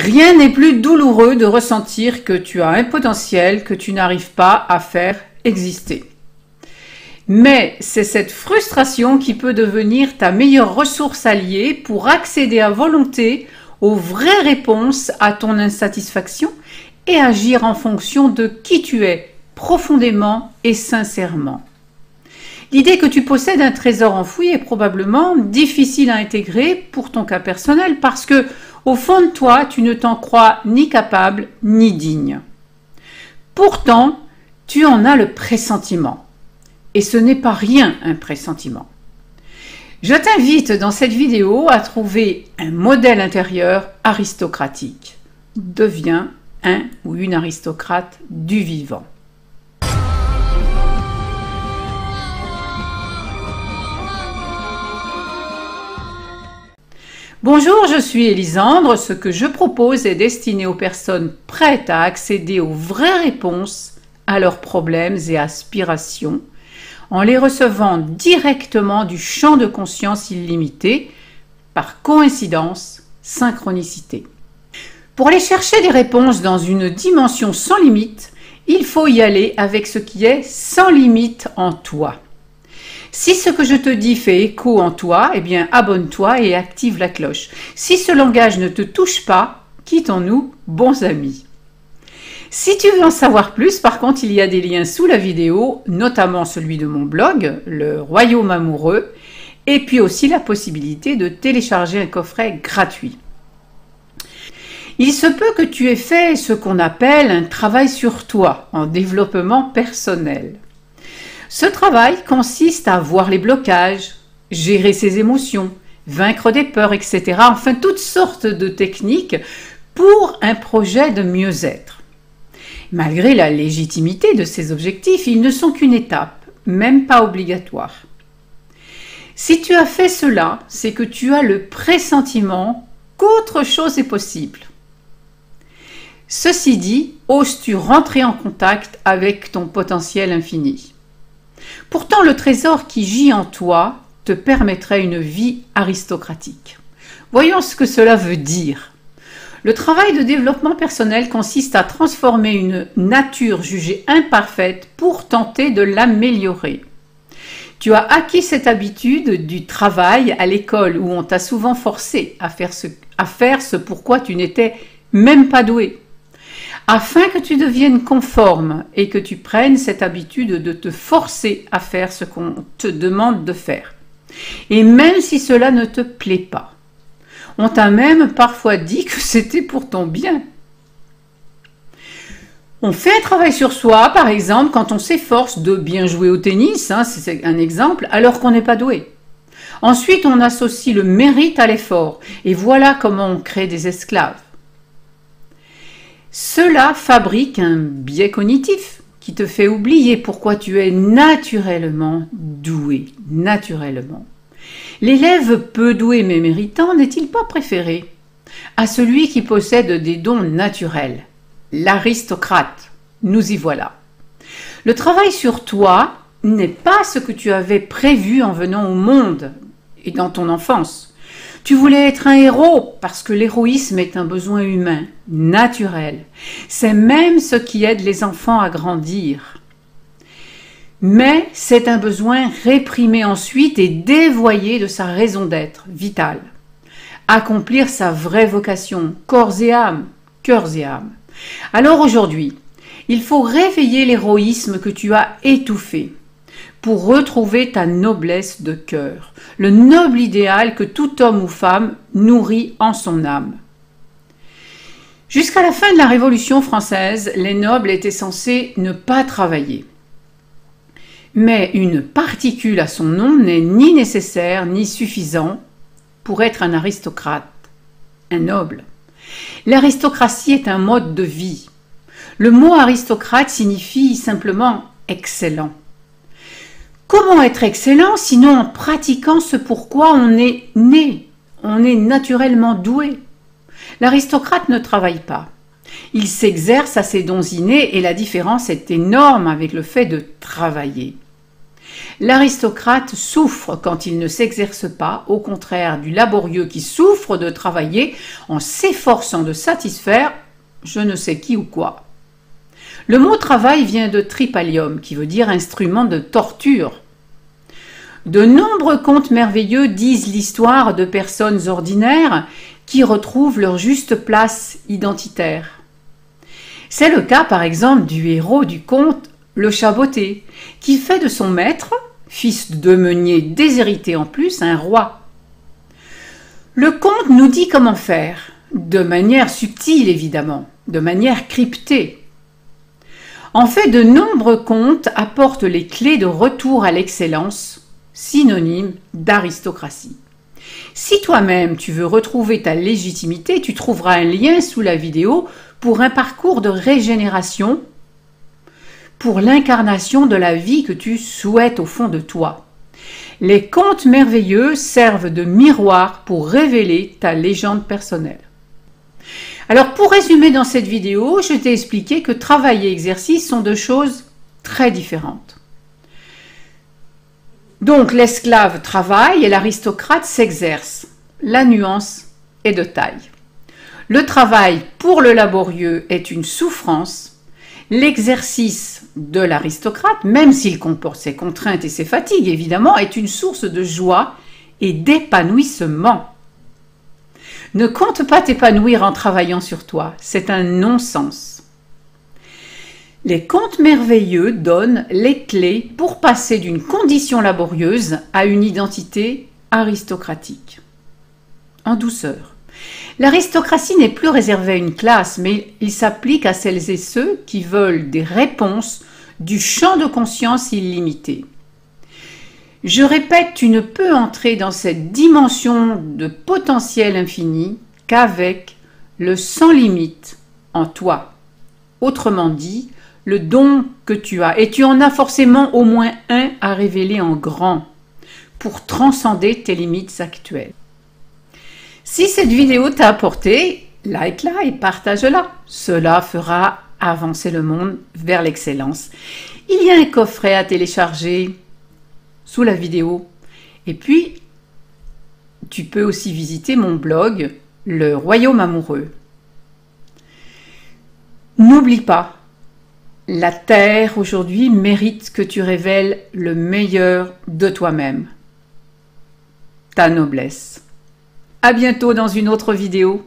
Rien n'est plus douloureux de ressentir que tu as un potentiel que tu n'arrives pas à faire exister. Mais c'est cette frustration qui peut devenir ta meilleure ressource alliée pour accéder à volonté aux vraies réponses à ton insatisfaction et agir en fonction de qui tu es, profondément et sincèrement. L'idée que tu possèdes un trésor enfoui est probablement difficile à intégrer pour ton cas personnel parce que, au fond de toi, tu ne t'en crois ni capable ni digne. Pourtant, tu en as le pressentiment. Et ce n'est pas rien un pressentiment. Je t'invite dans cette vidéo à trouver un modèle intérieur aristocratique. Deviens un ou une aristocrate du vivant. Bonjour, je suis Elisandre. Ce que je propose est destiné aux personnes prêtes à accéder aux vraies réponses à leurs problèmes et aspirations en les recevant directement du champ de conscience illimité, par coïncidence, synchronicité. Pour aller chercher des réponses dans une dimension sans limite, il faut y aller avec ce qui est sans limite en toi. Si ce que je te dis fait écho en toi, eh bien abonne-toi et active la cloche. Si ce langage ne te touche pas, quittons-nous bons amis. Si tu veux en savoir plus, par contre, il y a des liens sous la vidéo, notamment celui de mon blog, Le Royaume Amoureux, et puis aussi la possibilité de télécharger un coffret gratuit. Il se peut que tu aies fait ce qu'on appelle un travail sur toi, en développement personnel. Ce travail consiste à voir les blocages, gérer ses émotions, vaincre des peurs, etc. Enfin, toutes sortes de techniques pour un projet de mieux-être. Malgré la légitimité de ces objectifs, ils ne sont qu'une étape, même pas obligatoire. Si tu as fait cela, c'est que tu as le pressentiment qu'autre chose est possible. Ceci dit, oses-tu rentrer en contact avec ton potentiel infini? Pourtant, le trésor qui gît en toi te permettrait une vie aristocratique. Voyons ce que cela veut dire. Le travail de développement personnel consiste à transformer une nature jugée imparfaite pour tenter de l'améliorer. Tu as acquis cette habitude du travail à l'école où on t'a souvent forcé à faire ce pourquoi tu n'étais même pas doué. Afin que tu deviennes conforme et que tu prennes cette habitude de te forcer à faire ce qu'on te demande de faire. Et même si cela ne te plaît pas. On t'a même parfois dit que c'était pour ton bien. On fait un travail sur soi, par exemple, quand on s'efforce de bien jouer au tennis, c'est un exemple, alors qu'on n'est pas doué. Ensuite, on associe le mérite à l'effort, et voilà comment on crée des esclaves. Cela fabrique un biais cognitif qui te fait oublier pourquoi tu es naturellement doué, naturellement. L'élève peu doué mais méritant n'est-il pas préféré à celui qui possède des dons naturels? L'aristocrate, nous y voilà. Le travail sur toi n'est pas ce que tu avais prévu en venant au monde et dans ton enfance. Tu voulais être un héros parce que l'héroïsme est un besoin humain, naturel. C'est même ce qui aide les enfants à grandir. Mais c'est un besoin réprimé ensuite et dévoyé de sa raison d'être vitale. Accomplir sa vraie vocation, corps et âme, cœurs et âme. Alors aujourd'hui, il faut réveiller l'héroïsme que tu as étouffé pour retrouver ta noblesse de cœur, le noble idéal que tout homme ou femme nourrit en son âme. Jusqu'à la fin de la Révolution française, les nobles étaient censés ne pas travailler. Mais une particule à son nom n'est ni nécessaire ni suffisant pour être un aristocrate, un noble. L'aristocratie est un mode de vie. Le mot aristocrate signifie simplement excellent. Comment être excellent sinon en pratiquant ce pourquoi on est né, on est naturellement doué? L'aristocrate ne travaille pas. Il s'exerce à ses dons innés et la différence est énorme avec le fait de travailler. L'aristocrate souffre quand il ne s'exerce pas, au contraire du laborieux qui souffre de travailler en s'efforçant de satisfaire je ne sais qui ou quoi. Le mot travail vient de tripalium, qui veut dire instrument de torture. De nombreux contes merveilleux disent l'histoire de personnes ordinaires qui retrouvent leur juste place identitaire. C'est le cas par exemple du héros du conte Le Chat Botté, qui fait de son maître, fils de meunier déshérité en plus, un roi. Le conte nous dit comment faire, de manière subtile évidemment, de manière cryptée. En fait, de nombreux contes apportent les clés de retour à l'excellence, synonyme d'aristocratie. Si toi-même tu veux retrouver ta légitimité, tu trouveras un lien sous la vidéo pour un parcours de régénération, pour l'incarnation de la vie que tu souhaites au fond de toi. Les contes merveilleux servent de miroir pour révéler ta légende personnelle. Alors pour résumer dans cette vidéo, je t'ai expliqué que travail et exercice sont deux choses très différentes. Donc l'esclave travaille et l'aristocrate s'exerce. La nuance est de taille. Le travail pour le laborieux est une souffrance. L'exercice de l'aristocrate, même s'il comporte ses contraintes et ses fatigues évidemment, est une source de joie et d'épanouissement. Ne compte pas t'épanouir en travaillant sur toi, c'est un non-sens. Les contes merveilleux donnent les clés pour passer d'une condition laborieuse à une identité aristocratique. En douceur. L'aristocratie n'est plus réservée à une classe, mais il s'applique à celles et ceux qui veulent des réponses du champ de conscience illimité. Je répète, tu ne peux entrer dans cette dimension de potentiel infini qu'avec le sans limite en toi. Autrement dit, le don que tu as, et tu en as forcément au moins un à révéler en grand pour transcender tes limites actuelles. Si cette vidéo t'a apporté, like-la et partage-la. Cela fera avancer le monde vers l'excellence. Il y a un coffret à télécharger sous la vidéo. Et puis, tu peux aussi visiter mon blog, Le Royaume Amoureux. N'oublie pas, la Terre aujourd'hui mérite que tu révèles le meilleur de toi-même, ta noblesse. À bientôt dans une autre vidéo.